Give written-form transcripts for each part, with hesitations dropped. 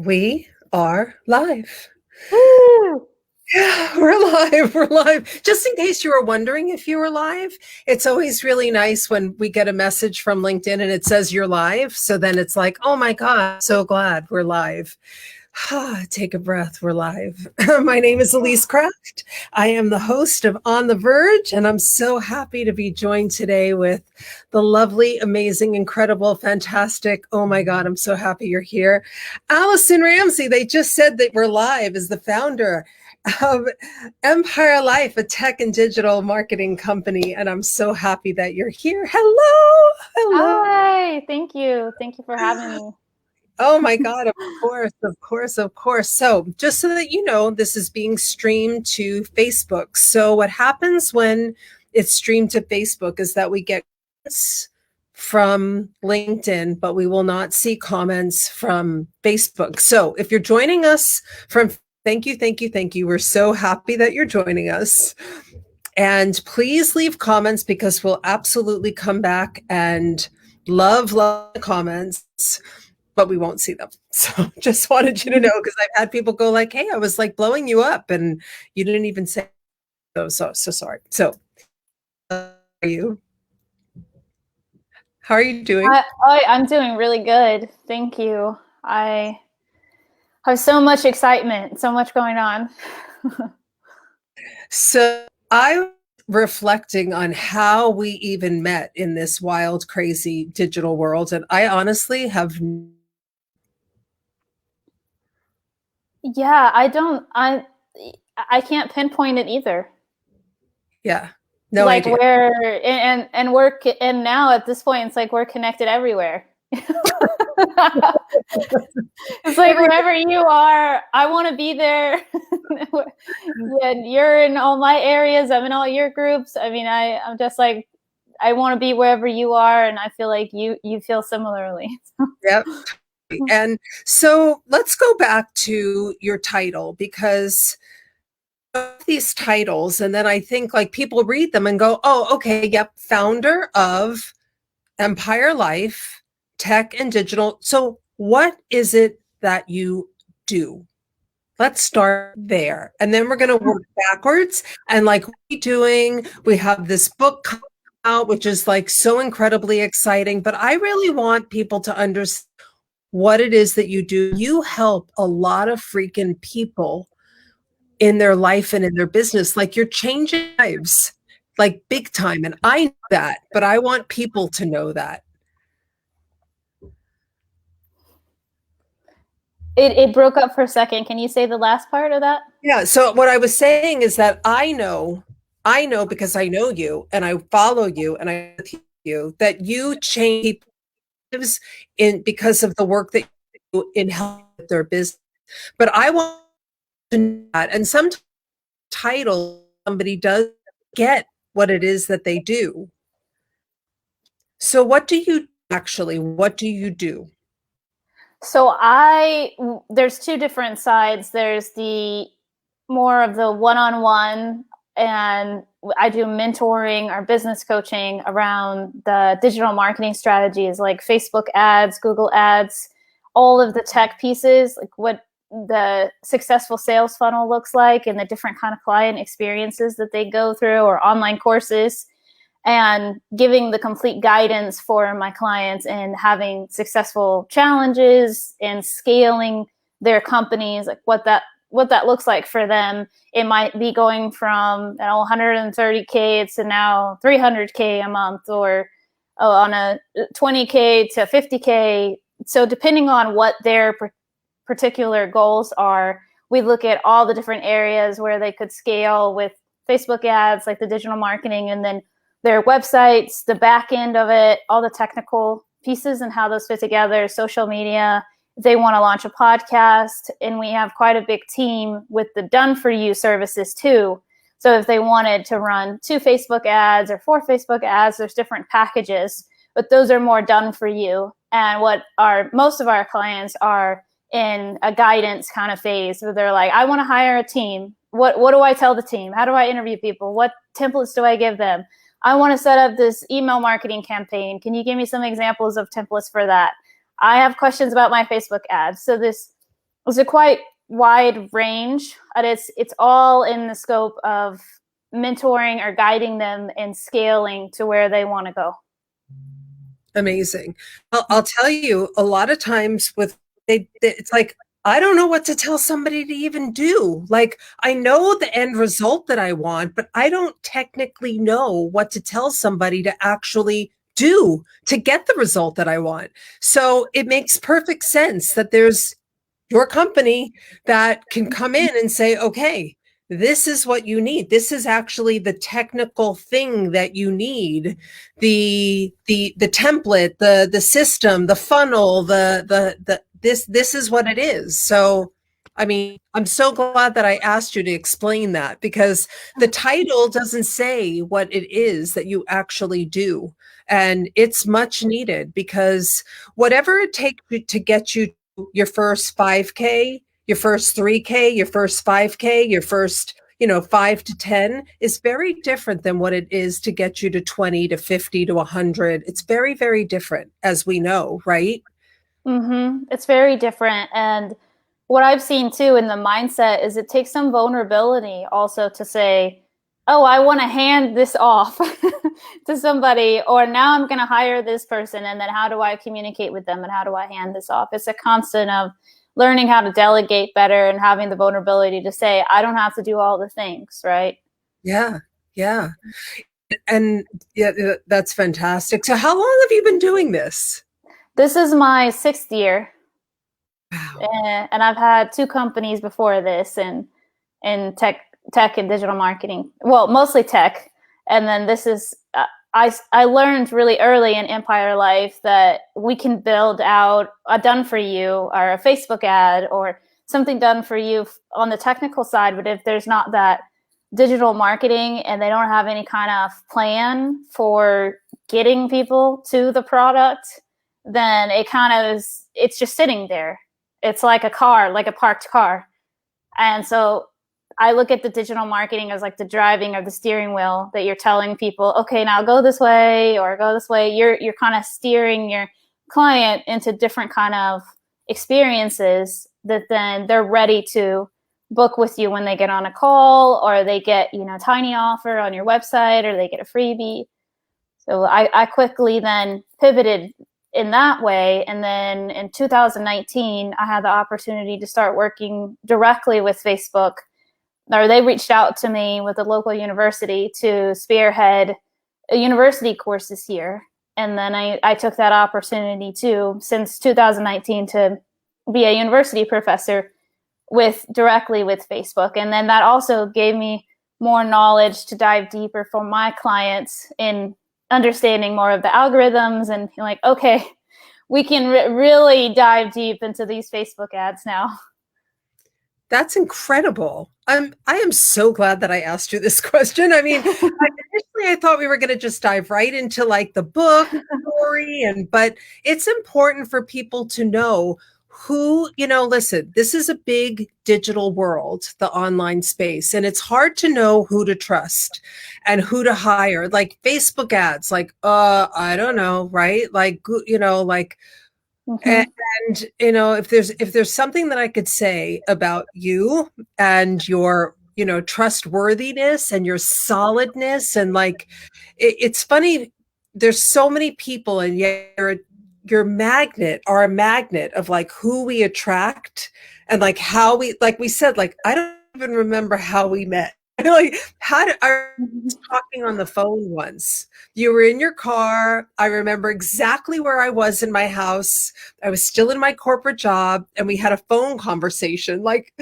We are live. Woo! Yeah, we're live. We're live. Just in case you were wondering if you were live, it's always really nice when we get a message from LinkedIn and it says you're live. So then it's like, oh my God, so glad we're live. Take a breath. We're live. My name is Elise Kraft. I am the host of On the Verge, and I'm so happy to be joined today with the lovely, amazing, incredible, fantastic. Oh my God, I'm so happy you're here. Allison Ramsey, they just said that we're live, is the founder of Empire Life, a tech and digital marketing company. And I'm so happy that you're here. Hello. Hello. Hi, thank you. Thank you for having me. Oh my God, of course, of course, of course. So, just so that you know, this is being streamed to Facebook. So, what happens when it's streamed to Facebook is that we get comments from LinkedIn, but we will not see comments from Facebook. So, if you're joining us from, thank you, thank you, thank you. We're so happy that you're joining us. And please leave comments because we'll absolutely come back and love the comments, but we won't see them. So just wanted you to know, because I've had people go like, hey, I was like blowing you up and you didn't even say so sorry. So how are you? How are you doing? I'm doing really good. Thank you. I have so much excitement, so much going on. So I'm reflecting on how we even met in this wild, crazy digital world. And I honestly have Yeah, I can't pinpoint it either. no Like idea. and we're and now at this point it's like we're connected everywhere. It's like wherever you are, I want to be there. Yeah, you're in all my areas. I'm in all your groups. I mean, I'm just like, I want to be wherever you are, and I feel like you feel similarly. Yep. And so let's go back to your title, because these titles, and then I think like people read them and go, oh, okay, yep, founder of Empire Life, tech and digital. So what is it that you do? Let's start there. And then we're going to work backwards. And like we're doing, we have this book out, which is like so incredibly exciting. But I really want people to understand what it is that you do. You help a lot of freaking people in their life and in their business. Like you're changing lives, like big time. And I know that, but I want people to know that. It broke up for a second. Can you say the last part of that? Yeah. So what I was saying is that I know because I know you and I follow you and I with you that you change lives in because of the work that you do in helping their business. But I want to know that. And sometimes title somebody does get what it is that they do. So what do you actually, what do you do? So there's two different sides. There's the more of the one-on-one, and I do mentoring or business coaching around the digital marketing strategies like Facebook ads, Google ads, all of the tech pieces, like what the successful sales funnel looks like and the different kind of client experiences that they go through, or online courses, and giving the complete guidance for my clients and having successful challenges and scaling their companies, like what that looks like for them. It might be going from 130K to now 300K a month, or on a 20K to 50K. So depending on what their particular goals are, we look at all the different areas where they could scale with Facebook ads, like the digital marketing, and then their websites, the back end of it, all the technical pieces and how those fit together, social media. If they want to launch a podcast, and we have quite a big team with the done for you services too. So if they wanted to run 2 Facebook ads or 4 Facebook ads, there's different packages, but those are more done for you. And what most of our clients are in a guidance kind of phase where they're like, I want to hire a team. What do I tell the team? How do I interview people? What templates do I give them? I want to set up this email marketing campaign. Can you give me some examples of templates for that? I have questions about my Facebook ads. So this It's a quite wide range, but it's all in the scope of mentoring or guiding them and scaling to where they want to go. Amazing. I'll tell you, a lot of times with it's like, I don't know what to tell somebody to even do. Like, I know the end result that I want, but I don't technically know what to tell somebody to actually do to get the result that I want. So it makes perfect sense that there's your company that can come in and say, okay, this is what you need. This is actually the technical thing that you need. The template, the system, the funnel, the this is what it is. So I mean, I'm so glad that I asked you to explain that, because the title doesn't say what it is that you actually do. And it's much needed, because whatever it takes to get you your first 5K, your first 3K, your first 5K, your first, 5 to 10 is very different than what it is to get you to 20 to 50 to 100. It's very, very different, as we know, right? It's very different. And what I've seen too in the mindset is it takes some vulnerability also to say, oh, I want to hand this off to somebody, or now I'm going to hire this person. And then how do I communicate with them and how do I hand this off? It's a constant of learning how to delegate better and having the vulnerability to say, I don't have to do all the things, right? Yeah. Yeah. And yeah, that's fantastic. So how long have you been doing this? This is my 6th year. Wow. And I've had 2 companies before this in tech and digital marketing. Well, mostly tech. And then this is I learned really early in Empire Life that we can build out a done for you or a Facebook ad or something done for you on the technical side. But if there's not that digital marketing and they don't have any kind of plan for getting people to the product, then it kind of is, it's just sitting there. It's like a car, like a parked car. And so I look at the digital marketing as like the driving or the steering wheel that you're telling people, okay, now go this way or go this way. You're kind of steering your client into different kind of experiences that then they're ready to book with you when they get on a call, or they get, tiny offer on your website, or they get a freebie. So I quickly then pivoted in that way. And then in 2019, I had the opportunity to start working directly with Facebook, or they reached out to me with a local university to spearhead a university courses here. And then I took that opportunity too, since 2019, to be a university professor directly with Facebook. And then that also gave me more knowledge to dive deeper for my clients in understanding more of the algorithms and like, okay, we can really dive deep into these Facebook ads now. That's incredible. I am so glad that I asked you this question. I mean, initially I thought we were going to just dive right into like the book story, but it's important for people to know who, listen, this is a big digital world, the online space, and it's hard to know who to trust and who to hire. Like Facebook ads, like, I don't know, right? Like, like, Mm-hmm. and if there's something that I could say about you and your trustworthiness and your solidness, and like it's funny, there's so many people, and yet your magnet are a magnet of like who we attract, and like how we, like we said, like I don't even remember how we met. Like, how did I was talking on the phone once? You were in your car. I remember exactly where I was in my house. I was still in my corporate job, and we had a phone conversation. Like,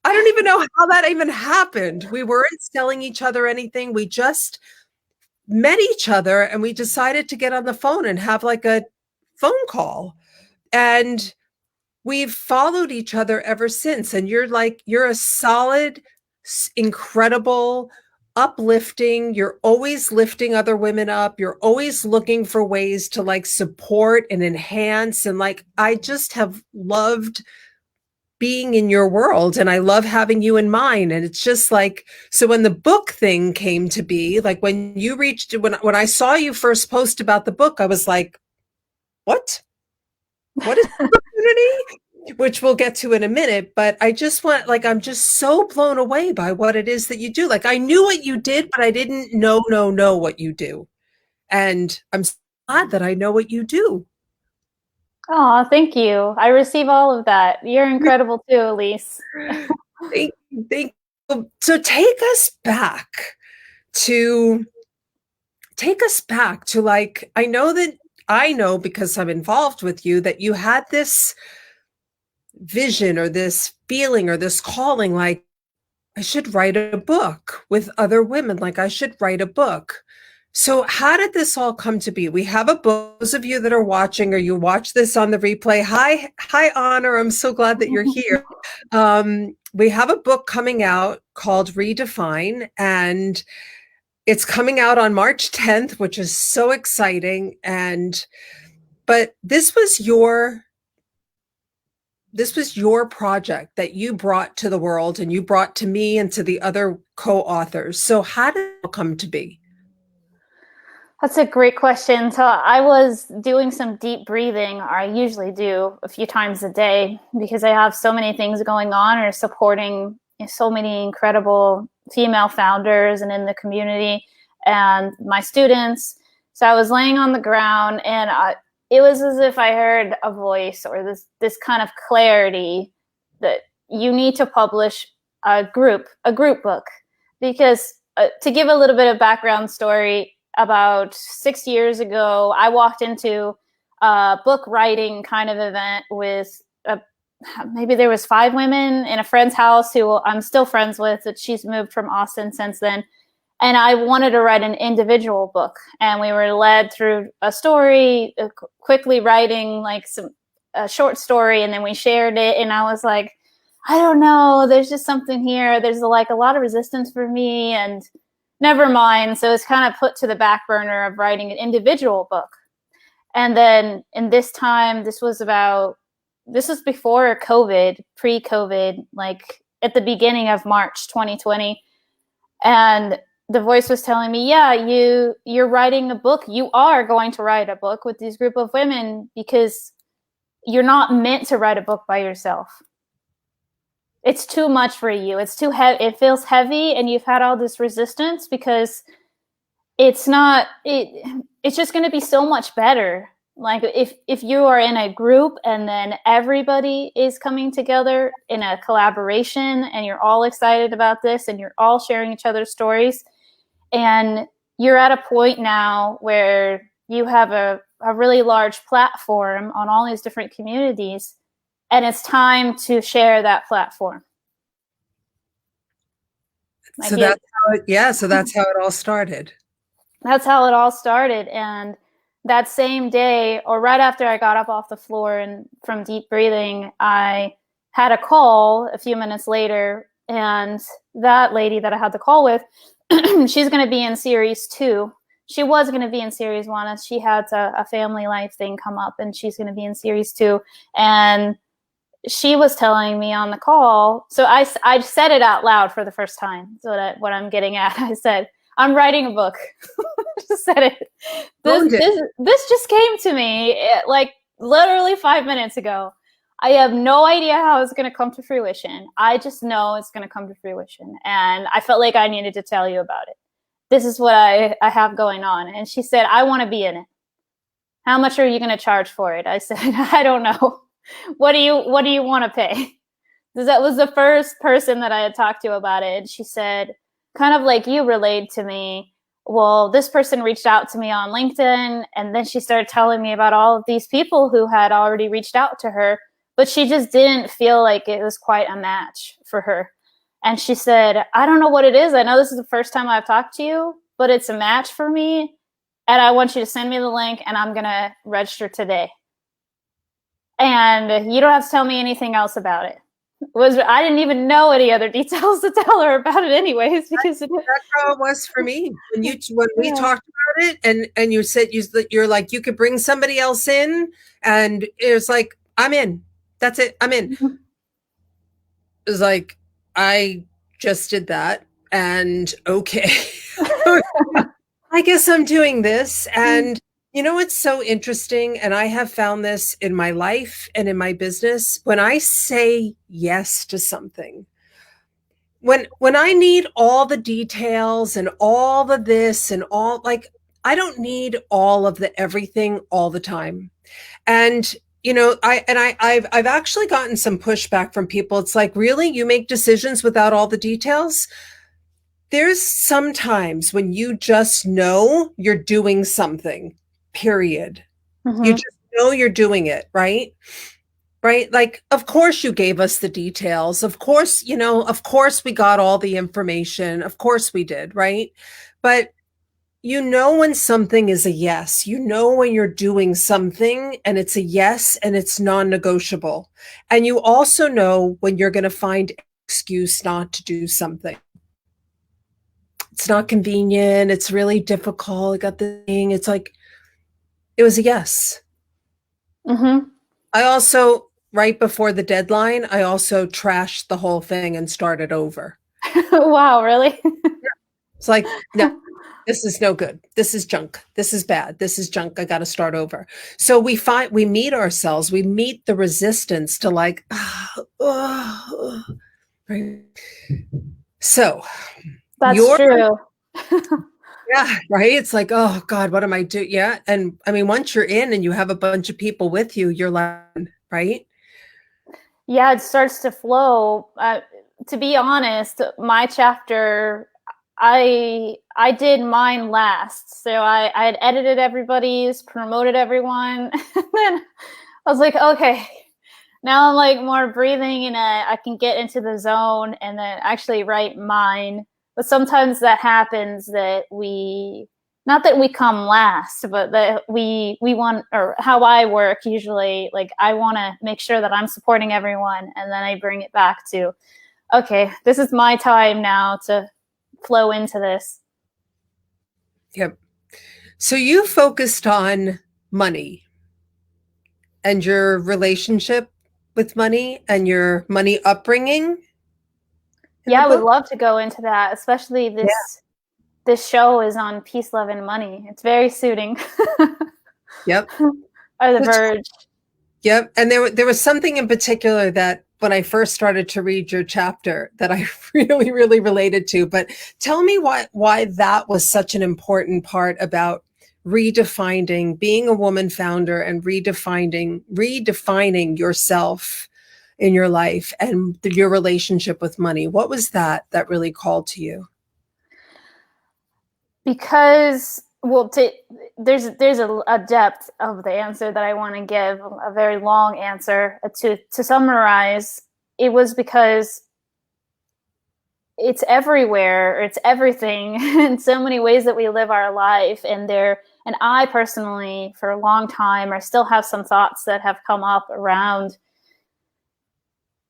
I don't even know how that even happened. We weren't selling each other anything. We just met each other, and we decided to get on the phone and have like a phone call. And we've followed each other ever since. And you're a solid, incredible, uplifting. You're always lifting other women up. You're always looking for ways to like support and enhance. And like, I just have loved being in your world, and I love having you in mine. And it's just like, so when the book thing came to be, like when I saw you first post about the book, I was like, what is opportunity? which we'll get to in a minute. But I just want, like, I'm just so blown away by what it is that you do. Like, I knew what you did, but I didn't know what you do. And I'm so glad that I know what you do. Oh, thank you. I receive all of that. You're incredible too, Elise. Thank you. So to take us back to, like, I know because I'm involved with you that you had this vision or this feeling or this calling, like, I should write a book with other women. Like, I should write a book. So how did this all come to be? We have a book. Those of you that are watching or you watch this on the replay, hi, Honor. I'm so glad that you're here. We have a book coming out called Redefine, and it's coming out on March 10th, which is so exciting. But this was your project that you brought to the world, and you brought to me and to the other co-authors. So how did it come to be? That's a great question. So I was doing some deep breathing, or I usually do a few times a day, because I have so many things going on, or supporting so many incredible female founders and in the community and my students. So I was laying on the ground, and it was as if I heard a voice, or this kind of clarity that you need to publish a group book. Because to give a little bit of background story, about 6 years ago, I walked into a book writing kind of event with maybe there was 5 women in a friend's house who I'm still friends with, that she's moved from Austin since then. And I wanted to write an individual book. And we were led through a story, quickly writing like a short story, and then we shared it. And I was like, I don't know, there's just something here. There's like a lot of resistance for me, and never mind. So it's kind of put to the back burner of writing an individual book. And then in this time, this was before COVID, pre-COVID, like at the beginning of March 2020. And the voice was telling me, yeah, you're writing a book. You are going to write a book with this group of women, because you're not meant to write a book by yourself. It's too much for you. It's too heavy. It feels heavy, and you've had all this resistance because it's just going to be so much better. Like if you are in a group, and then everybody is coming together in a collaboration, and you're all excited about this, and you're all sharing each other's stories, and you're at a point now where you have a really large platform on all these different communities, and it's time to share that platform. So that's how it all started. That's how it all started. And that same day, or right after I got up off the floor and from deep breathing, I had a call a few minutes later, and that lady that I had the call with, she's going to be in series 2. She was going to be in series 1, as she had a family life thing come up, and she's going to be in series 2. And she was telling me on the call, so I said it out loud for the first time. So what I'm getting at, I said, I'm writing a book. Just said it. This just came to me like literally 5 minutes ago. I have no idea how it's going to come to fruition. I just know it's going to come to fruition. And I felt like I needed to tell you about it. This is what I have going on. And she said, I want to be in it. How much are you going to charge for it? I said, I don't know. What do you want to pay? Because that was the first person that I had talked to about it. And she said, kind of like you relayed to me, well, this person reached out to me on LinkedIn, and then she started telling me about all of these people who had already reached out to her, but she just didn't feel like it was quite a match for her. And she said, I don't know what it is. I know this is the first time I've talked to you, but it's a match for me. And I want you to send me the link, and I'm going to register today. And you don't have to tell me anything else about it. I didn't even know any other details to tell her about it anyways, because that's how it was for me. When we talked about it, and you said you're like, you could bring somebody else in, and it was like, I'm in. That's it. I'm in. It was like, I just did that, and okay. I guess I'm doing this. And You know what's so interesting? And I have found this in my life and in my business. When I say yes to something, when I need all the details and all the this and all, like, I don't need all of the everything all the time. And I've actually gotten some pushback from people. It's like, really, you make decisions without all the details? There's sometimes when you just know you're doing something, period. You Mm-hmm. just know you're doing it, right? Right? Like, of course you gave us the details. Of course, of course we got all the information. Of course we did, right? But you know when something is a yes. You know when you're doing something and it's a yes and it's non-negotiable. And you also know when you're going to find an excuse not to do something. It's not convenient. It's really difficult. I got the thing. It's like, it was a yes. Mm-hmm. I also, right before the deadline, I also trashed the whole thing and started over. Wow, really? It's like, no, this is no good. This is junk. This is bad. This is junk. I got to start over. So we meet ourselves, we meet the resistance to like, right? So That's your, true. yeah, right. It's like, oh God, what am I doing? Yeah. And I mean, once you're in and you have a bunch of people with you, you're like, right? Yeah, it starts to flow. To be honest, my chapter, I did mine last. So I had edited everybody's, promoted everyone, and then I was like, okay, now I'm like more breathing and I can get into the zone and then actually write mine. But sometimes that happens that we, not that we come last, but that we want, or how I work usually, like I want to make sure that I'm supporting everyone, and then I bring it back to, okay, this is my time now to flow into this. Yep. So you focused on money and your relationship with money and your money upbringing in the Yeah, I would book. love to go into that, especially Yeah. this show is on peace, love, and money. It's very suiting. Yep. Or the That's verge. Yep. And there was something in particular that when I first started to read your chapter that I really, really related to. But tell me why that was such an important part about redefining being a woman founder and redefining yourself in your life and your relationship with money. What was that really called to you? Because there's a depth of the answer that I want to give, a very long answer. To summarize, it was because it's everywhere, it's everything in so many ways that we live our life. And I personally, for a long time, I still have some thoughts that have come up around,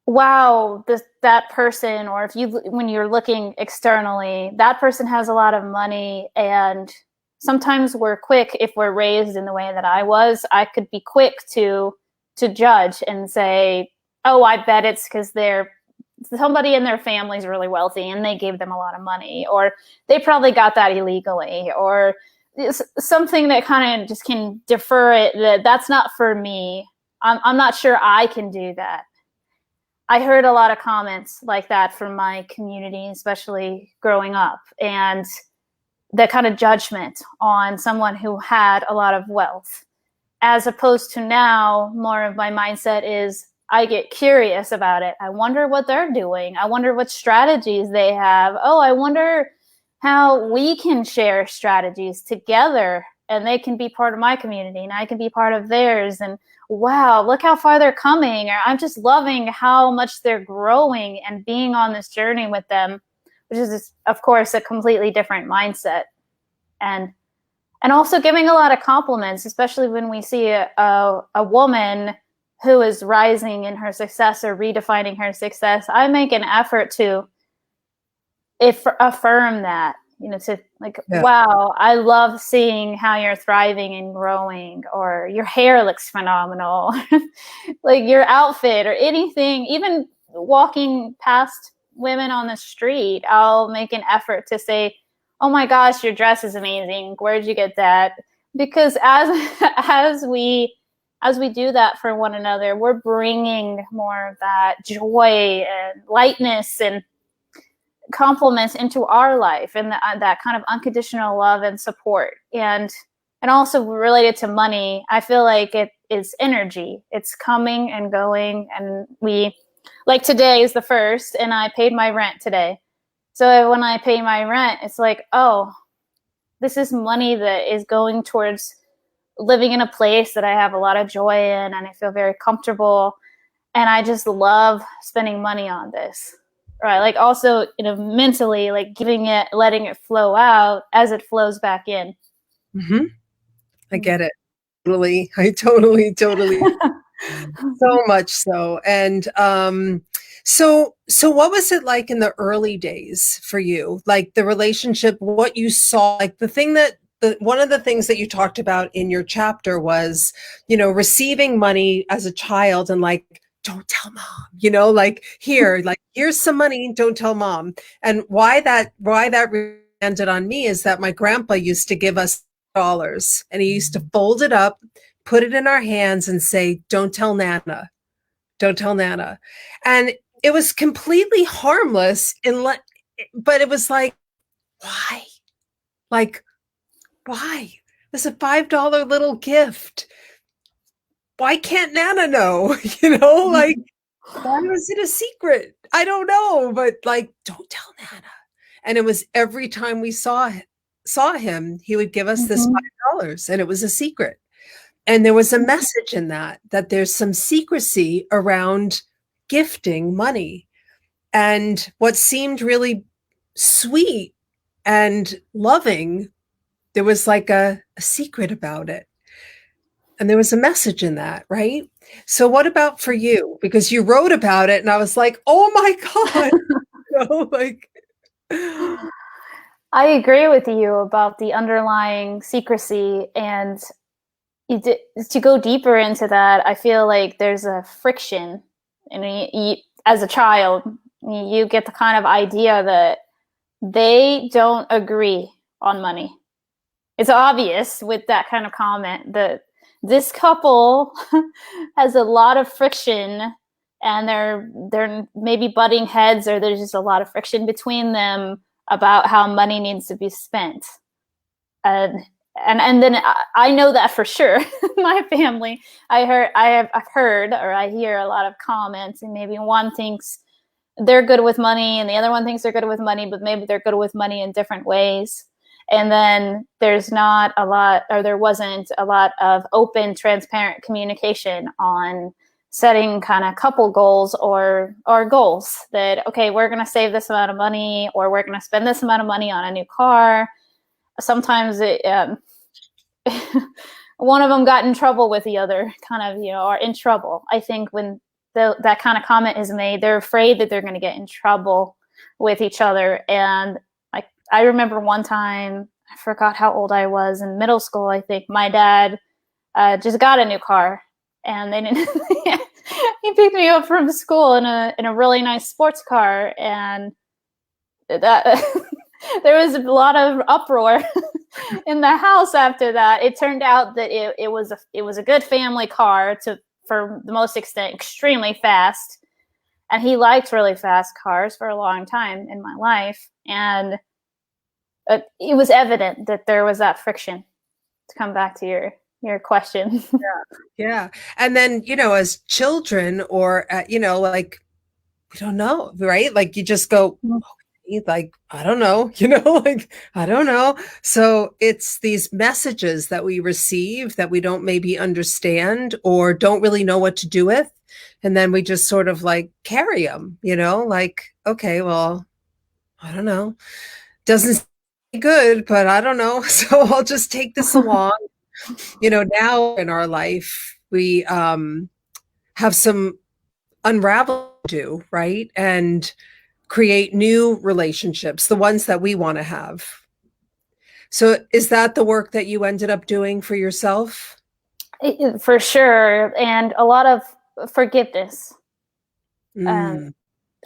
wow, that person, or if you, when you're looking externally, that person has a lot of money. And sometimes we're quick, if we're raised in the way that I was, I could be quick to judge and say, oh, I bet it's because they're, somebody in their family's really wealthy and they gave them a lot of money, or they probably got that illegally, or something that kind of just can defer it, that's not for me. I'm not sure I can do that. I heard a lot of comments like that from my community, especially growing up, and the kind of judgment on someone who had a lot of wealth, as opposed to now, more of my mindset is I get curious about it. I wonder what they're doing. I wonder what strategies they have. Oh, I wonder how we can share strategies together, and they can be part of my community and I can be part of theirs. And wow, look how far they're coming. Or I'm just loving how much they're growing and being on this journey with them, which is, of course, a completely different mindset. And also giving a lot of compliments, especially when we see a woman who is rising in her success or redefining her success. I make an effort to affirm that, to like, Yeah. wow, I love seeing how you're thriving and growing, or your hair looks phenomenal, like your outfit or anything. Even walking past women on the street, I'll make an effort to say, oh my gosh, your dress is amazing. Where'd you get that? because as we do that for one another, we're bringing more of that joy and lightness and compliments into our life, and that kind of unconditional love and support. And also related to money, I feel like it is energy. It's coming and going, and we, like, today is the first, and I paid my rent today. So when I pay my rent, it's like, oh, this is money that is going towards living in a place that I have a lot of joy in, and I feel very comfortable, and I just love spending money on this. Right. Like, also, mentally, like, giving it, letting it flow out as it flows back in. Mm-hmm. I get it. Totally. I totally so much so. And so what was it like in the early days for you? Like the relationship, what you saw, like the thing that one of the things that you talked about in your chapter was, receiving money as a child and like, don't tell mom, like here, like here's some money, don't tell mom. And why that landed on me is that my grandpa used to give us dollars, and he used to fold it up, put it in our hands and say, don't tell Nana, don't tell Nana. And it was completely harmless, but it was like, why? Like, why? It's a $5 little gift. Why can't Nana know? Like, why was it a secret? I don't know, but like, don't tell Nana. And it was every time we saw him, he would give us this $5, and it was a secret. And there was a message in that there's some secrecy around gifting money. And what seemed really sweet and loving, there was like a secret about it. And there was a message in that, right? So what about for you? Because you wrote about it and I was like, oh my God. Like, I agree with you about the underlying secrecy, and to go deeper into that, I feel like there's a friction, and as a child, you get the kind of idea that they don't agree on money. It's obvious with that kind of comment that this couple has a lot of friction, and they're maybe butting heads, or there's just a lot of friction between them about how money needs to be spent. And then I know that for sure. My family, I've heard, or I hear a lot of comments, and maybe one thinks they're good with money and the other one thinks they're good with money, but maybe they're good with money in different ways. And then there's not a lot, or there wasn't a lot of open, transparent communication on setting kind of couple goals or goals that, okay, we're going to save this amount of money, or we're going to spend this amount of money on a new car. Sometimes one of them got in trouble with the other, kind of, are in trouble. I think when that kind of comment is made, they're afraid that they're going to get in trouble with each other. And I remember one time, I forgot how old I was, in middle school, I think, my dad just got a new car, and they didn't. He picked me up from school in a really nice sports car, and that there was a lot of uproar in the house after that. It turned out that it was a good family car, for the most extent, extremely fast, and he liked really fast cars for a long time in my life, and it was evident that there was that friction. To come back to your question. Yeah. And then, as children, or, like, we don't know, right? Like you just go, okay, like, I don't know, like, I don't know. So it's these messages that we receive that we don't maybe understand or don't really know what to do with. And then we just sort of like carry them, like, okay, well, I don't know. Doesn't good, but I don't know. So I'll just take this along. Now in our life, we have some unravel to do, right? And create new relationships, the ones that we want to have. So is that the work that you ended up doing for yourself? For sure. And a lot of forgiveness.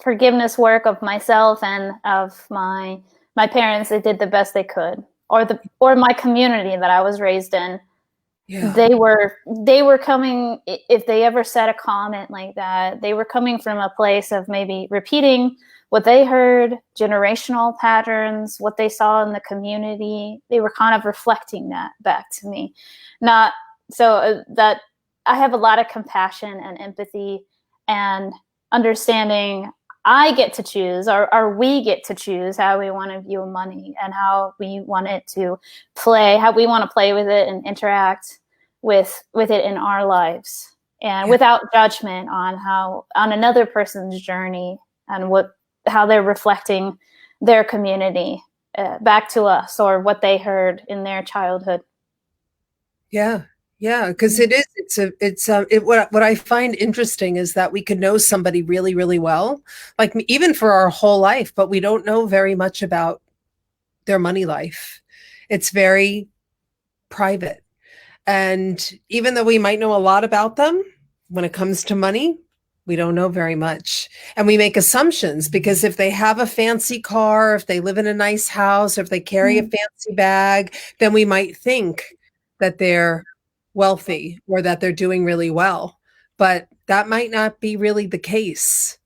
Forgiveness work of myself and of my parents. They did the best they could. or my community that I was raised in. Yeah. They were coming, if they ever said a comment like that, they were coming from a place of maybe repeating what they heard, generational patterns, what they saw in the community. They were kind of reflecting that back to me. Not so that I have a lot of compassion and empathy and understanding. I get to choose, or we get to choose how we want to view money and how we want it to play, how we want to play with it and interact with it in our lives, and without judgment on another person's journey and how they're reflecting their community back to us, or what they heard in their childhood. Yeah. Yeah, because what I find interesting is that we could know somebody really, really well, like even for our whole life, but we don't know very much about their money life. It's very private. And even though we might know a lot about them, when it comes to money, we don't know very much. And we make assumptions because if they have a fancy car, if they live in a nice house, or if they carry a fancy bag, then we might think that they're wealthy or that they're doing really well. But that might not be really the case.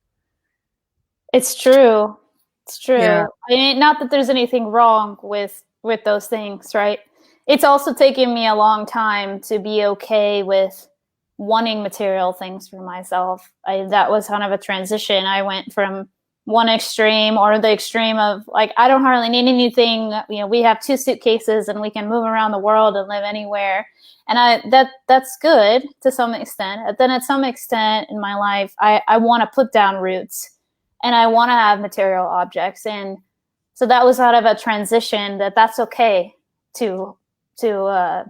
It's true. It's true. Yeah. I mean, not that there's anything wrong with those things, right? It's also taken me a long time to be okay with wanting material things for myself. That was kind of a transition. I went from one extreme, or the extreme of like, I don't hardly need anything. You know, we have 2 suitcases and we can move around the world and live anywhere. And that's good to some extent. But then at some extent in my life, I want to put down roots and I want to have material objects. And so that was out of a transition that's okay I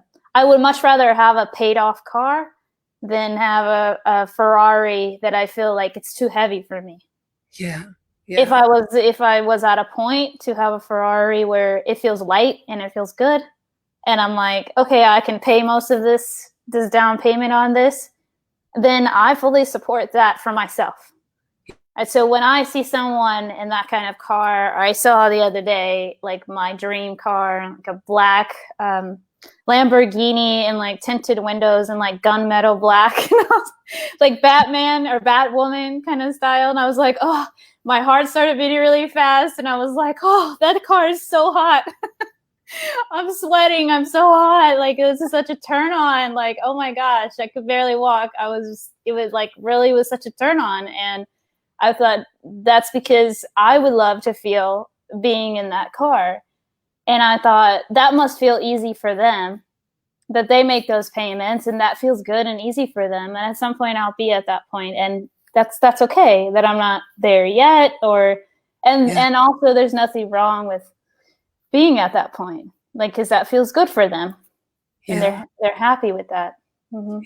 would much rather have a paid off car than have a Ferrari that I feel like it's too heavy for me. Yeah. Yeah. If I was at a point to have a Ferrari where it feels light and it feels good, and I'm like, okay, I can pay most of this down payment on this, then I fully support that for myself. And so when I see someone in that kind of car, or I saw the other day, like my dream car, like a black Lamborghini and like tinted windows and like gunmetal black, like Batman or Batwoman kind of style. And I was like, oh, my heart started beating really fast. And I was like, oh, that car is so hot. I'm sweating. I'm so hot. Like, this is such a turn on. Like, oh my gosh, I could barely walk. It was like really was such a turn on. And I thought that's because I would love to feel being in that car. And I thought that must feel easy for them, that they make those payments and that feels good and easy for them. And at some point I'll be at that point, and that's okay that I'm not there yet, and also there's nothing wrong with being at that point, like, because that feels good for them and they're happy with that. Mm-hmm.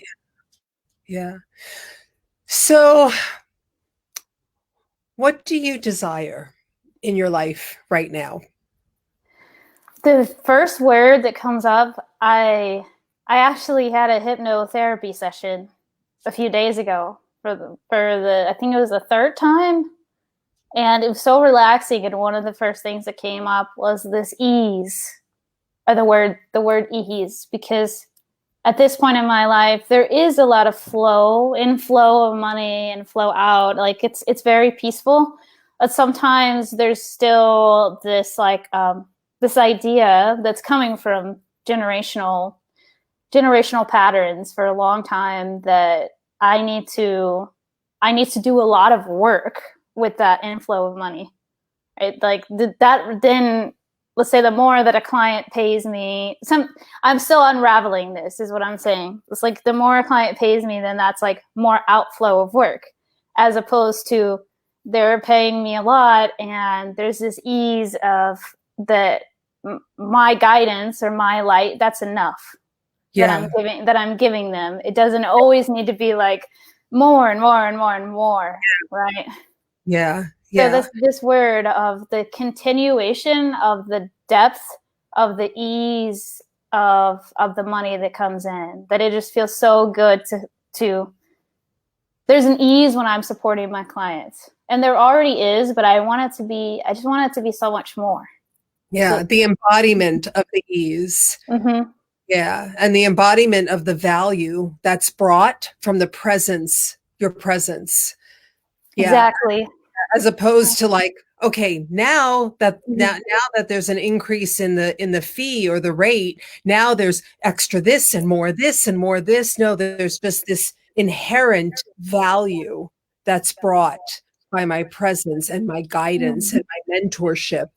Yeah. So what do you desire in your life right now? The first word that comes up, I actually had a hypnotherapy session a few days ago for the I think it was the 3rd time, and it was so relaxing. And one of the first things that came up was this ease, or the word ease, because at this point in my life there is a lot of flow of money and flow out. Like it's very peaceful, but sometimes there's still this like this idea that's coming from generational patterns for a long time that I need to do a lot of work with that inflow of money. Right? Like that then, let's say the more that a client pays me, I'm still unraveling this is what I'm saying. It's like the more a client pays me, then that's like more outflow of work, as opposed to they're paying me a lot and there's this ease of that my guidance or my light, that's enough. That I'm giving them. It doesn't always need to be like more and more and more and more, right? Yeah. So this word of the continuation of the depth of the ease of the money that comes in, that it just feels so good to there's an ease when I'm supporting my clients, and there already is, but I just want it to be so much more. Yeah, So, the embodiment of the ease. mhm, Yeah, and the embodiment of the value that's brought from the presence, your presence. Yeah, exactly. as opposed to like, okay, Mhm, now that there's an increase in the fee or the rate, now there's extra this and more this and more this. No, there's just this inherent value that's brought by my presence and my guidance mhm, and my mentorship.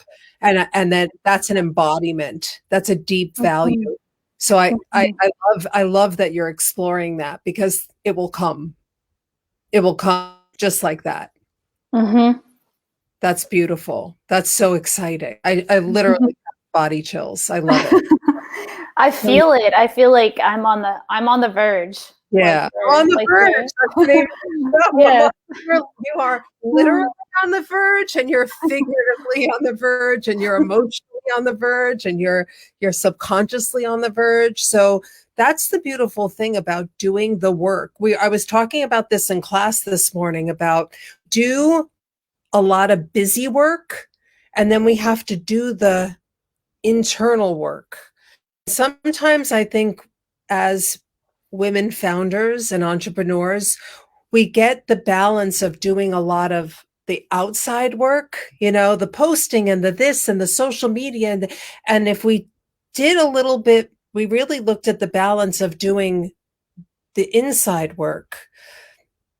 And then that's an embodiment. That's a deep value. mhm, So mhm, I love that you're exploring that because it will come. It will come just like that. mhm. That's beautiful. That's so exciting. I literally have body chills. I love it. I Um, feel it. I feel like I'm on the verge. yeah. On the Like verge. you're That's the name of the yeah. show. You are literally on the verge and you're figuratively on the verge and you're emotionally on the verge and you're subconsciously on the verge. So that's the beautiful thing about doing the work. I was talking about this in class this morning about do a lot of busy work and then we have to do the internal work. Sometimes I think as women founders and entrepreneurs, we get the balance of doing a lot of the outside work, the posting and the this and the social media. And if we did a little bit, we really looked at the balance of doing the inside work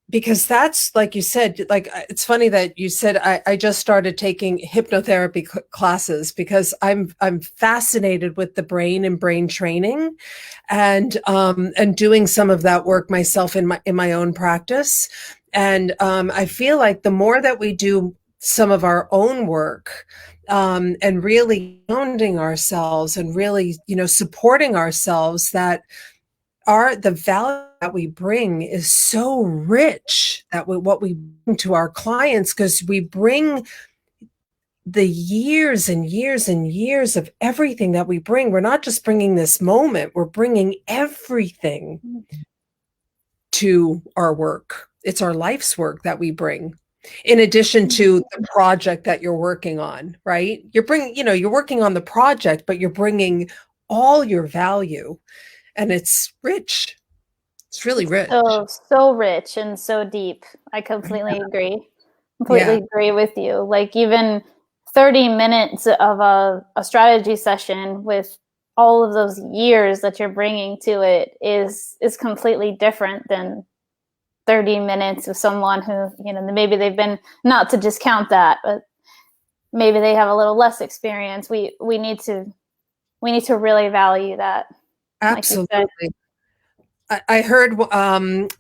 because that's like you said, like it's funny that you said I just started taking hypnotherapy classes because I'm fascinated with the brain and brain training and doing some of that work myself in my own practice. And I feel like the more that we do some of our own work and really grounding ourselves and really supporting ourselves, that the value that we bring is so rich that what we bring to our clients, because we bring the years and years and years of everything that we bring. We're not just bringing this moment, we're bringing everything to our work. It's our life's work that we bring, in addition to the project that you're working on, right? You're working on the project, but you're bringing all your value, and it's rich. It's really rich. So rich and so deep. I completely agree. Yeah, Completely agree with you. Like even 30 minutes of a strategy session with all of those years that you're bringing to it is completely different than 30 minutes of someone who, maybe they've been, not to discount that, but maybe they have a little less experience. We need to really value that, like you said. absolutely. I heard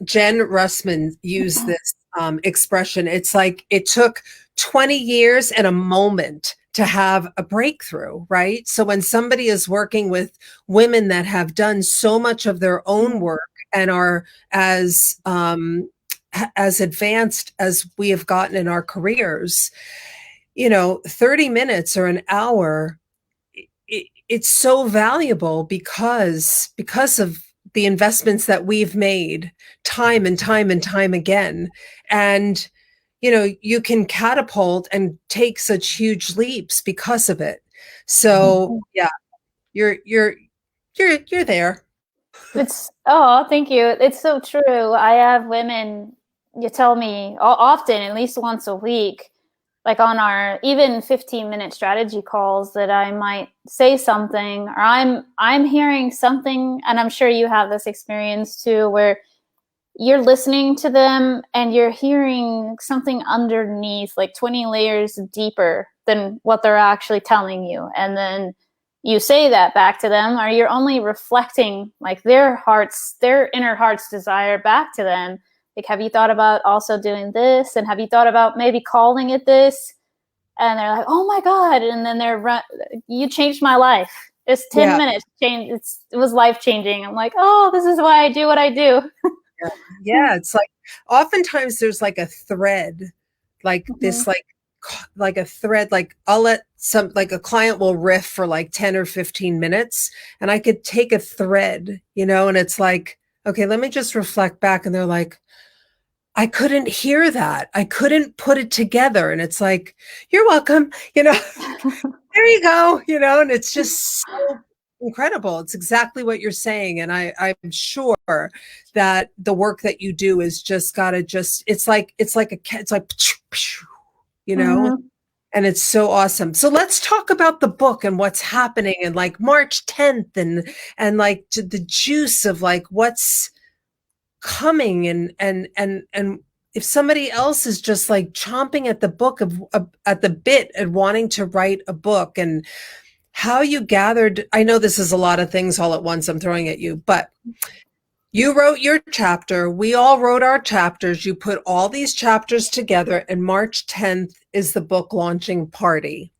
Jen Russman use this expression. It's like it took 20 years and a moment to have a breakthrough, right? So when somebody is working with women that have done so much of their own work and are as advanced as we have gotten in our careers, 30 minutes or an hour, it's so valuable because of the investments that we've made time and time and time again. And you can catapult and take such huge leaps because of it. So yeah, you're there. Oh, thank you. It's so true. I have women, you tell me often, at least once a week, like on our even 15-minute strategy calls, that I might say something, or I'm hearing something, and I'm sure you have this experience too, where you're listening to them and you're hearing something underneath, like 20 layers deeper than what they're actually telling you. And then you say that back to them, or you're only reflecting like their inner heart's desire back to them. Like, have you thought about also doing this? And have you thought about maybe calling it this? And they're like, oh my God. And then you changed my life. It's 10 Yeah. minutes change. It was life changing. I'm like, oh, this is why I do what I do. Yeah. Yeah, it's like oftentimes there's like a thread, like Mhm. this, like a thread, like I'll let like a client will riff for like 10 or 15 minutes and I could take a thread, and it's like, okay, let me just reflect back. And they're like, I couldn't hear that. I couldn't put it together. And it's like, you're welcome, There you go, and it's just so incredible. It's exactly what you're saying. And I'm sure that the work that you do is just gotta it's like you know, Mhm. and it's so awesome. So let's talk about the book and what's happening and like March 10th and like the juice of like what's coming and if somebody else is just like chomping at the book at the bit and wanting to write a book and how you gathered. I know this is a lot of things all at once I'm throwing at you, but you wrote your chapter, we all wrote our chapters, you put all these chapters together, and March 10th is the book launching party.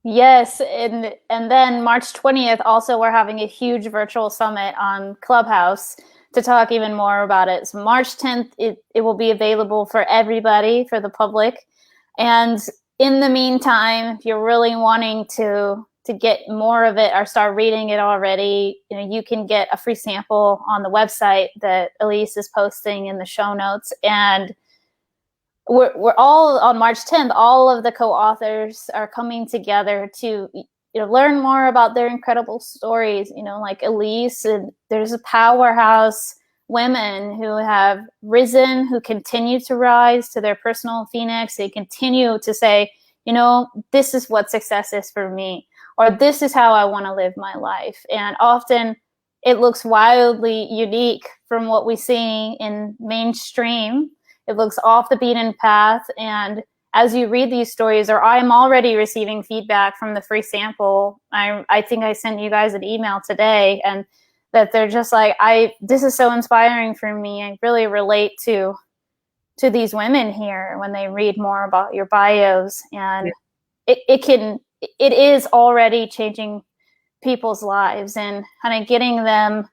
Yes, and then March 20th, also we're having a huge virtual summit on Clubhouse to talk even more about it. So March 10th, it will be available for everybody, for the public. And in the meantime, if you're really wanting to get more of it or start reading it already, you can get a free sample on the website that IIyse is posting in the show notes. And we're all on March 10th. All of the co-authors are coming together to learn more about their incredible stories. Like IIyse, and there's a powerhouse women who have risen, who continue to rise to their personal phoenix. They continue to say, this is what success is for me, or this is how I want to live my life. And often it looks wildly unique from what we see in mainstream. It looks off the beaten path. And as you read these stories, or I'm already receiving feedback from the free sample. I think I sent you guys an email today, and that they're just like, this is so inspiring for me. I really relate to these women here when they read more about your bios. And it is already changing people's lives and kind of getting them,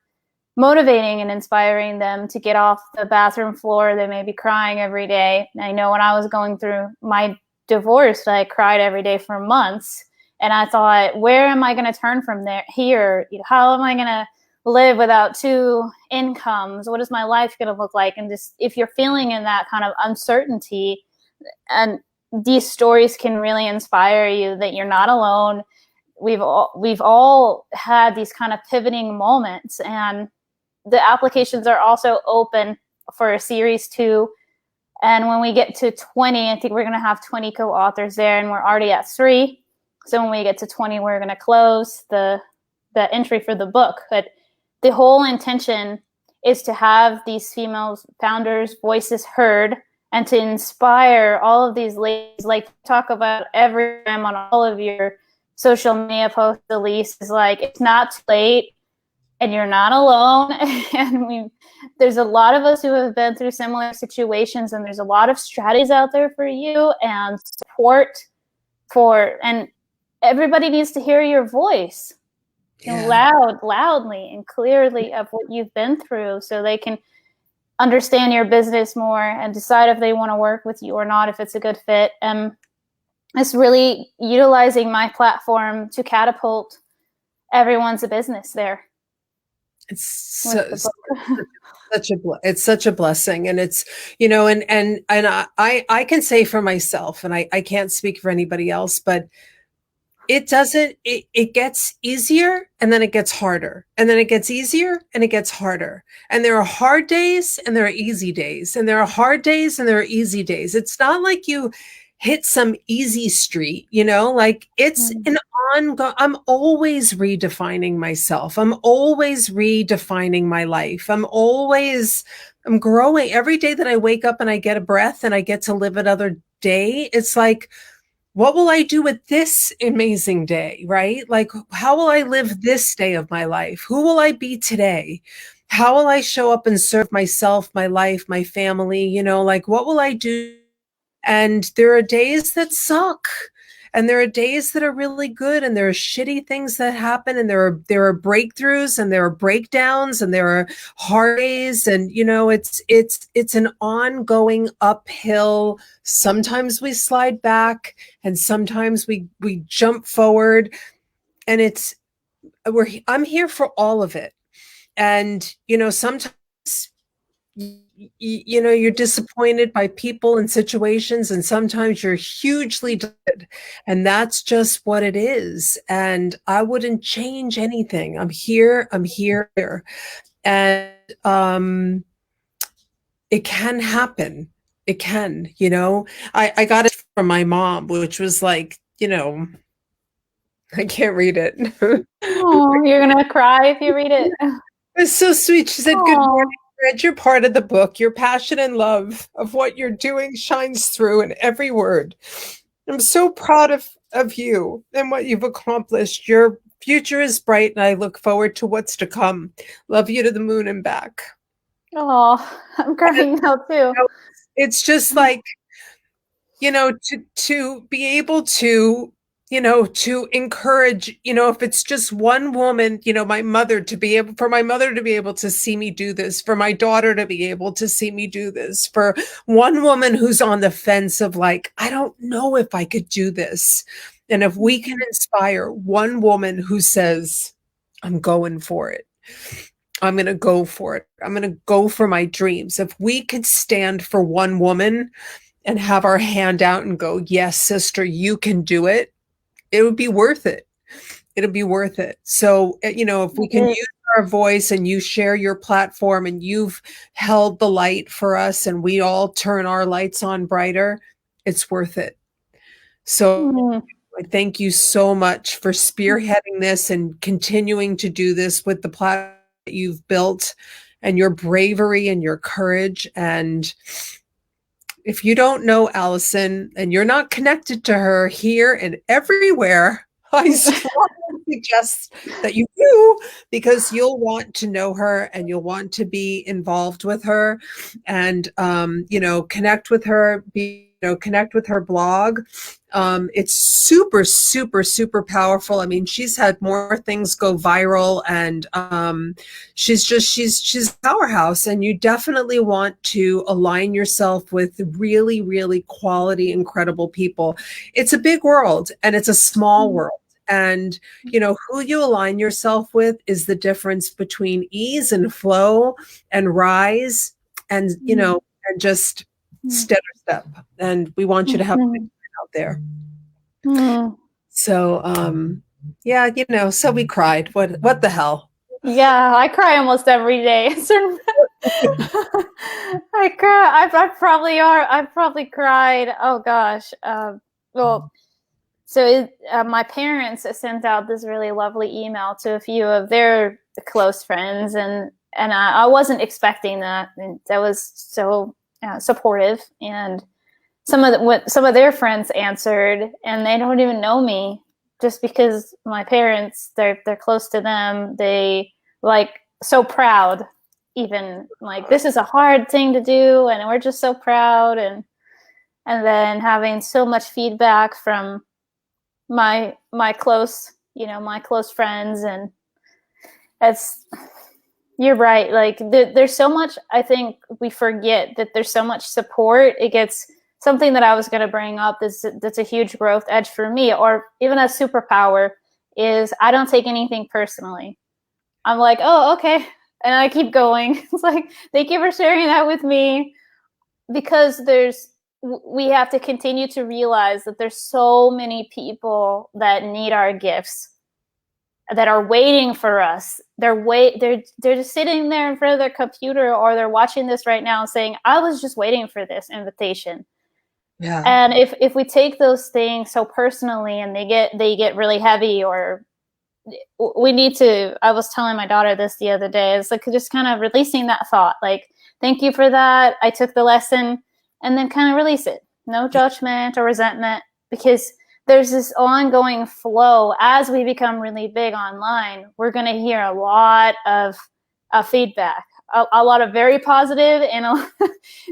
motivating and inspiring them to get off the bathroom floor. They may be crying every day. I know when I was going through my divorce, I cried every day for months. And I thought, where am I going to turn from here? How am I going to live without two incomes? What is my life going to look like? And just, if you're feeling in that kind of uncertainty, and these stories can really inspire you that you're not alone. We've all had these kind of pivoting moments, and the applications are also open for a series 2. And when we get to 20, I think we're going to have 20 co-authors there, and we're already at 3. So when we get to 20, we're going to close the entry for the book. But the whole intention is to have these female founders' voices heard and to inspire all of these ladies. Like, talk about every time on all of your social media posts, IIyse is like, it's not too late and you're not alone. And there's a lot of us who have been through similar situations, and there's a lot of strategies out there for you and support and everybody needs to hear your voice. Yeah. Loudly and clearly of what you've been through, so they can understand your business more and decide if they want to work with you or not, if it's a good fit. And it's really utilizing my platform to catapult everyone's business there. It's such a blessing. And it's, and I can say for myself, and I can't speak for anybody else, but it gets easier and then it gets harder, and then it gets easier and it gets harder. And there are hard days and there are easy days, and there are hard days and there are easy days. It's not like you hit some easy street, like it's an ongoing. I'm always redefining myself. I'm always redefining my life. I'm growing every day that I wake up and I get a breath and I get to live another day. It's like, what will I do with this amazing day, right? Like, how will I live this day of my life? Who will I be today? How will I show up and serve myself, my life, my family? Like, what will I do? And there are days that suck, and there are days that are really good, and there are shitty things that happen, and there are breakthroughs, and there are breakdowns, and there are hard days, and it's an ongoing uphill. Sometimes we slide back, and sometimes we jump forward, and I'm here for all of it. And sometimes you know, you're disappointed by people and situations, and sometimes you're hugely delighted, and that's just what it is. And I wouldn't change anything. I'm here, and it can happen. It can, you know. I got it from my mom, which was like, you know, I can't read it. Oh, you're gonna cry if you read it. It's so sweet. She said, "Good Oh, morning, Read your part of the book. Your passion and love of what you're doing shines through in every word. I'm so proud of you and what you've accomplished. Your future is bright, and I look forward to what's to come. Love you to the moon and back." oh, I'm And, crying now too. you know, it's just like, you know, to be able to, you know, to encourage, you know, if it's just one woman, you know, my mother to be able, for my mother to be able to see me do this, for my daughter to be able to see me do this, for one woman who's on the fence of like, I don't know if I could do this. And if we can inspire one woman who says, I'm going for it. I'm going to go for it. I'm going to go for my dreams. If we could stand for one woman and have our hand out and go, yes, sister, you can do it, it would be worth it. It'll be worth it. So, you know, if we can use our voice and you share your platform and you've held the light for us and we all turn our lights on brighter, it's worth it. So Mm. I thank you so much for spearheading this and continuing to do this with the platform that you've built and your bravery and your courage. And if you don't know Allison and you're not connected to her here and everywhere, I strongly suggest that you do, because you'll want to know her and you'll want to be involved with her and, you know, connect with her, connect with her blog. It's super, super, super powerful. I mean, she's had more things go viral, and she's a powerhouse, and you definitely want to align yourself with really, really quality, incredible people. It's a big world and it's a small world. And, you know, who you align yourself with is the difference between ease and flow and rise and, you know, and just stutter step. And we want you to have a out there. Mm. So, yeah, you know, so we cried. What the hell? Yeah, I cry almost every day. I cry. I've probably cried. Oh gosh. Well, my parents sent out this really lovely email to a few of their close friends, and I wasn't expecting that. And that was so supportive. And some of their friends answered, and they don't even know me, just because my parents, they're close to them. They like so proud, even like this is a hard thing to do, and we're just so proud. And then having so much feedback from my close, my close friends. And it's, you're right, like there's so much. I think we forget that there's so much support. It gets something that I was going to bring up that's a huge growth edge for me, or even a superpower, is I don't take anything personally. I'm like, oh, okay, and I keep going. It's like, thank you for sharing that with me, because we have to continue to realize that there's so many people that need our gifts, that are waiting for us. They're just sitting there in front of their computer, or they're watching this right now saying, I was just waiting for this invitation. Yeah. And if we take those things so personally and they get really heavy, or we need to, I was telling my daughter this the other day, it's like just kind of releasing that thought, like, thank you for that, I took the lesson, and then kind of release it. No judgment or resentment, because there's this ongoing flow. As we become really big online, we're going to hear a lot of feedback, a lot of very positive and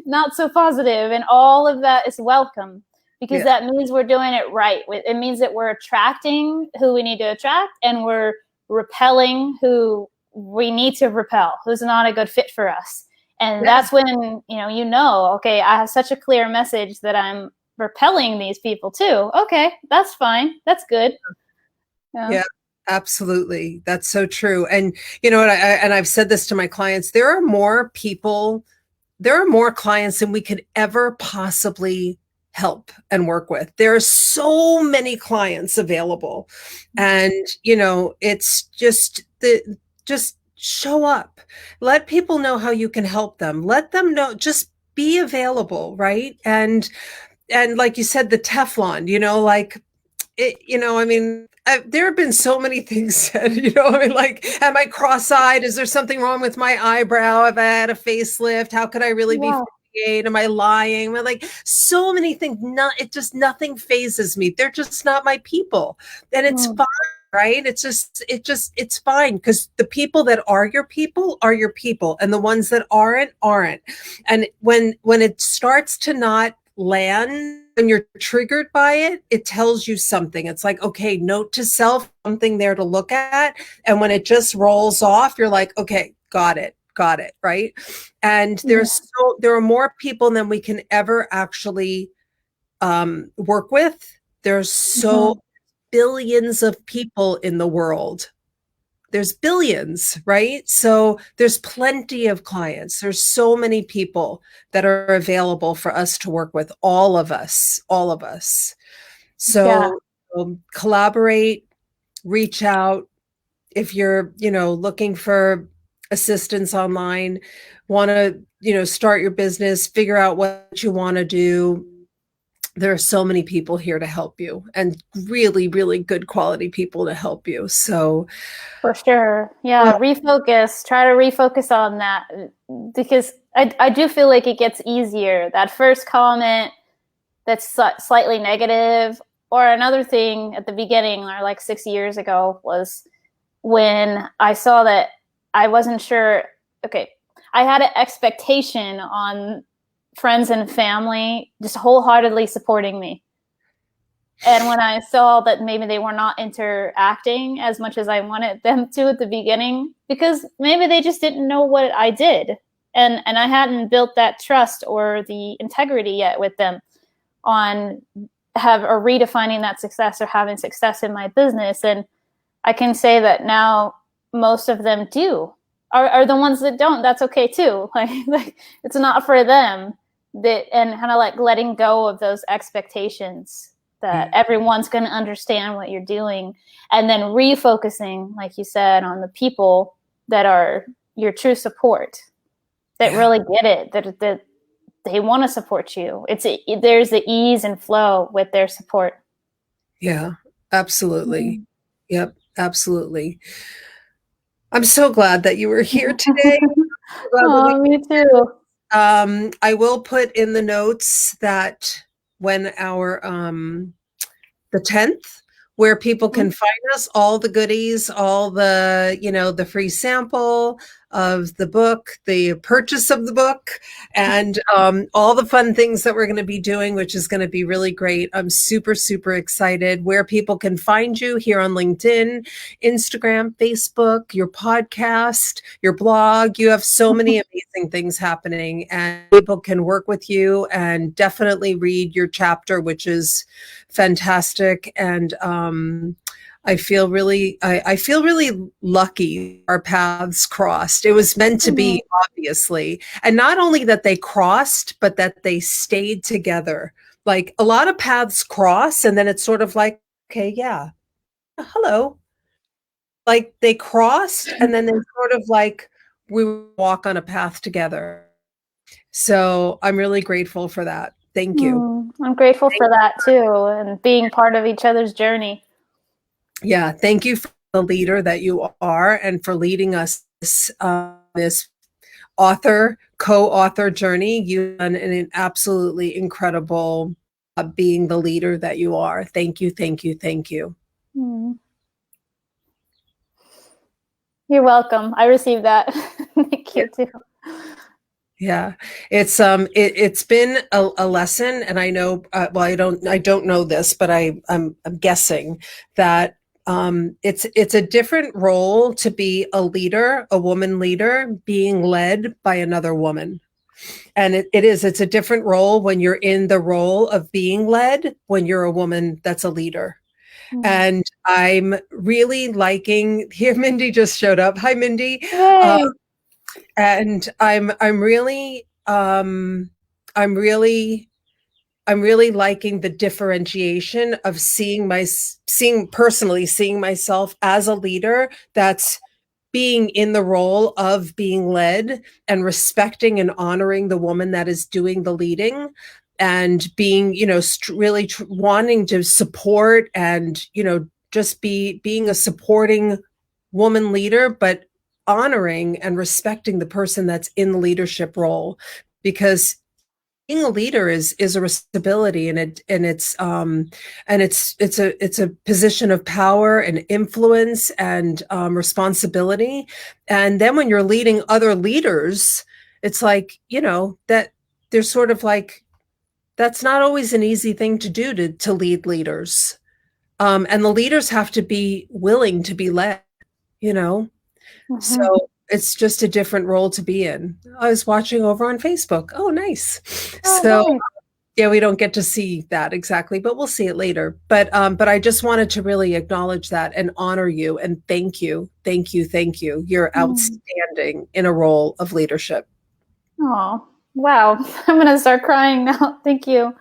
not so positive, and all of that is welcome, because that means we're doing it right. It means that we're attracting who we need to attract, and we're repelling who we need to repel, who's not a good fit for us. And that's when, okay, I have such a clear message that I'm repelling these people too. Okay, that's fine. That's good. Yeah, absolutely. That's so true. And you know what, I've said this to my clients, there are more people there are more clients than we could ever possibly help and work with. There are so many clients available. And, it's just show up. Let people know how you can help them. Let them know, just be available, right? And like you said, the Teflon, like it, I mean, there have been so many things said, I mean, like, am I cross-eyed? Is there something wrong with my eyebrow? Have I had a facelift? How could I really be 48? Am I lying? Well, like, so many things. Nothing phases me. They're just not my people. And it's fine, right? It's fine, because the people that are your people, and the ones that aren't. And when it starts to not land, when you're triggered by it, it tells you something. It's like, okay, note to self, something there to look at. And when it just rolls off, you're like, okay, got it, right? And there are more people than we can ever actually work with. There's billions of people in the world. There's billions, right? So there's plenty of clients. There's so many people that are available for us to work with, all of us. So collaborate, reach out. If you're, looking for assistance online, want to, start your business, figure out what you want to do, there are so many people here to help you, and really, really good quality people to help you. So for sure. Yeah. Refocus, try to refocus on that, because I do feel like it gets easier. That first comment that's slightly negative, or another thing at the beginning, or like 6 years ago, was when I saw that I wasn't sure. Okay. I had an expectation on friends and family just wholeheartedly supporting me. And when I saw that maybe they were not interacting as much as I wanted them to at the beginning, because maybe they just didn't know what I did. And I hadn't built that trust or the integrity yet with them on redefining that success or having success in my business. And I can say that now most of them do. Are the ones that don't, that's okay too. Like it's not for them. And kind of like letting go of those expectations that everyone's going to understand what you're doing, and then refocusing, like you said, on the people that are your true support, that really get it, that they want to support you. There's the ease and flow with their support. Yeah, absolutely. Yep, absolutely. I'm so glad that you were here today. Oh, me too. I will put in the notes that when the 10th, where people can find us, all the goodies, all the, the free sample of the book, the purchase of the book, and all the fun things that we're going to be doing, which is going to be really great. I'm super, super excited. Where people can find you here on LinkedIn, Instagram, Facebook, your podcast, your blog. You have so many amazing things happening, and people can work with you, and definitely read your chapter, which is fantastic. And I feel really lucky our paths crossed. It was meant to be, obviously. And not only that they crossed, but that they stayed together. Like, a lot of paths cross, and then it's sort of like, okay, yeah, hello. Like, they crossed, and then they sort of like, we walk on a path together. So I'm really grateful for that. Thank you. I'm grateful for that too, and being part of each other's journey. Yeah, thank you for the leader that you are, and for leading us this co-author journey. You've done an absolutely incredible being the leader that you are. Thank you, thank you, thank you. You're welcome. I received that. Thank you too. Yeah, it's been a lesson, and I know. Well, I don't know this, but I'm guessing that it's a different role to be a leader, a woman leader, being led by another woman. And it's a different role when you're in the role of being led, when you're a woman that's a leader. And I'm really liking, here Mindy just showed up. Hi, Mindy. And I'm really I'm really I'm really liking the differentiation of seeing myself as a leader that's being in the role of being led and respecting and honoring the woman that is doing the leading and being, really wanting to support and, just being a supporting woman leader, but honoring and respecting the person that's in the leadership role because being a leader is a responsibility and it's a position of power and influence and responsibility. And then when you're leading other leaders, it's like, that there's sort of like that's not always an easy thing to do to lead leaders. And the leaders have to be willing to be led, you know. Mhm. So it's just a different role to be in. I was watching over on Facebook. Oh, nice. Oh, So nice. yeah, we don't get to see that exactly, but we'll see it later. But I just wanted to really acknowledge that and honor you and thank you. Thank you. Thank you. You're Mm. outstanding in a role of leadership. Oh, wow. I'm gonna start crying now. Thank you.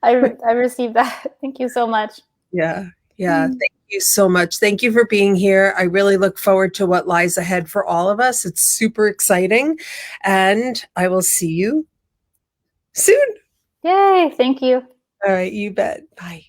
I received that. Thank you so much. Yeah. Yeah. Mm. Thank you so much. Thank you for being here. I really look forward to what lies ahead for all of us. It's super exciting. And I will see you soon. Yay, thank you. All right. You bet. Bye.